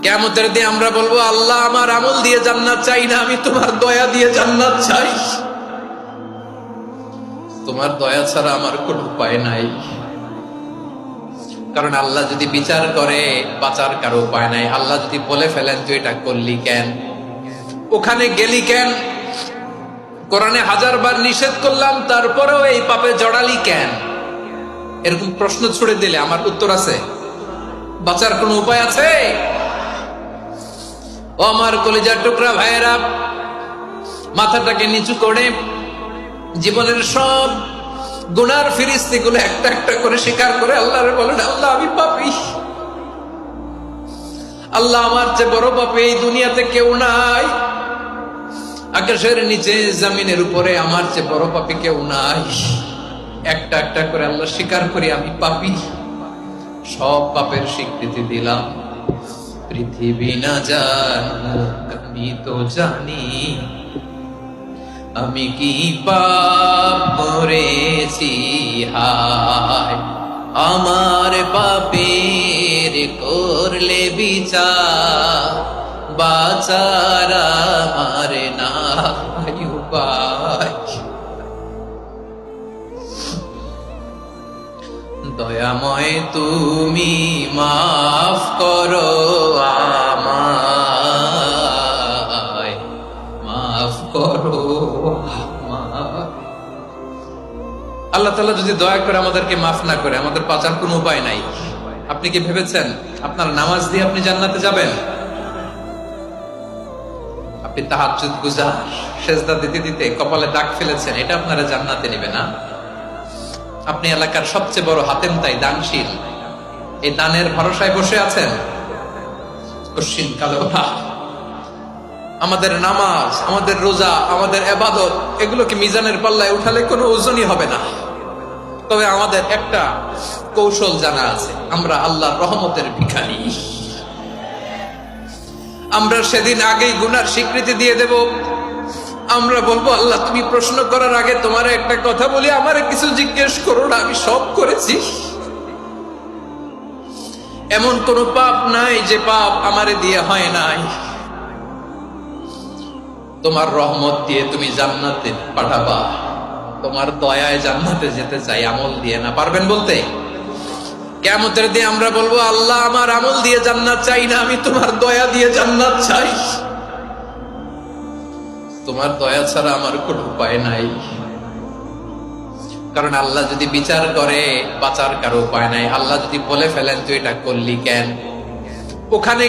কিয়ামতের দিন আমরা বলবো, আল্লাহ আমার আমল দিয়ে জান্নাত চাই না, আমি তোমার দয়া দিয়ে জান্নাত চাই। তোমার দয়া ছাড়া আমার কোনো উপায় নাই। কারণ আল্লাহ যদি বিচার করে বাঁচার কারো উপায় নাই। আল্লাহ যদি বলে ফেলেন তুই এটা করলি কেন, ওখানে গেলি কেন, কোরআনে 1000 বার নিষেধ করলাম তারপরেও এই পাপে জড়ালি কেন, এরকম প্রশ্ন ছুড়ে দিলে আমার উত্তর আছে? বাঁচার কোনো উপায় আছে? ও আমার কলিজার টুকরা ভাইয়েরা, মাথাটাকে নিচু করে জীবনের সব গুনার ফিরিস্তিগুলো একটা একটা করে স্বীকার করে আল্লাহরে বলেন, আল্লাহ আমি পাপী, আল্লাহ আমার চেয়ে বড় পাপী এই দুনিয়াতে কেউ নাই, আকাশের নিচে জমিনের উপরে আমার চেয়ে বড় পাপী কেউ নাই। একটা একটা করে আল্লাহ স্বীকার করি আমি পাপী, সব পাপের স্বীকৃতি দিলাম। পৃথিবী না জানুক আমি তো জানি, আমি কি পাপ করেছি, হায় আমার পাপের করলে বিচার, বাঁচার আমার নাই উপায়। দয়াময় তুমি মাফ করো আমায়, মাফ করো আমায়। আল্লাহ তাআলা যদি দয়া করে আমাদেরকে মাফ না করে, আমাদের বাঁচার কোনো উপায় নাই। আপনি কি ভেবেছেন আপনার নামাজ দিয়ে আপনি জান্নাতে যাবেন? আপনি তাহাজ্জুদ গুজার, সেজদা দিতে দিতে কপালে দাগ ফেলেছেন, এটা আপনারা জান্নাতে নেবে না। আপনি এলাকার সবচেয়ে বড় হাতেম তাই দানশীল, এই দানের ভরসায় বসে আছেন, কশিন কালো না। আমাদের নামাজ, আমাদের রোজা, আমাদের ইবাদত, এগুলোকে মিজানের পাল্লায় উঠালে কোনো ওজনই হবে না। তবে আমাদের একটা কৌশল জানা আছে, আমরা আল্লাহর রহমতের ভিখারি। আমরা সেদিন আগেই গুনার স্বীকৃতি দিয়ে দেব। আমরা বলবো, আল্লাহ তুমি প্রশ্ন করার আগে তোমার একটা কথা বলি, আমারে কিছু জিজ্ঞেস করো না, আমি সব করেছি। এমন কোন পাপ নাই যে পাপ আমারে দিয়ে হয় নাই। তোমার রহমত দিয়ে তুমি জান্নাতে পাঠাবা, তোমার দয়ায় জান্নাতে যেতে চাই, আমল দিয়ে না। পারবেন বলতে? কিয়ামতের দিন আমরা বলবো, আল্লাহ আমার আমল দিয়ে জান্নাত চাই না, আমি তোমার দয়া দিয়ে জান্নাত চাই। তোমার দয়া ছাড়া আমার কোনো উপায় নাই। কারণ আল্লাহ যদি বিচার করে বাঁচার কারো উপায় নাই। আল্লাহ যদি বলে ফেলেন তুই এটা করলি কেন, ওখানে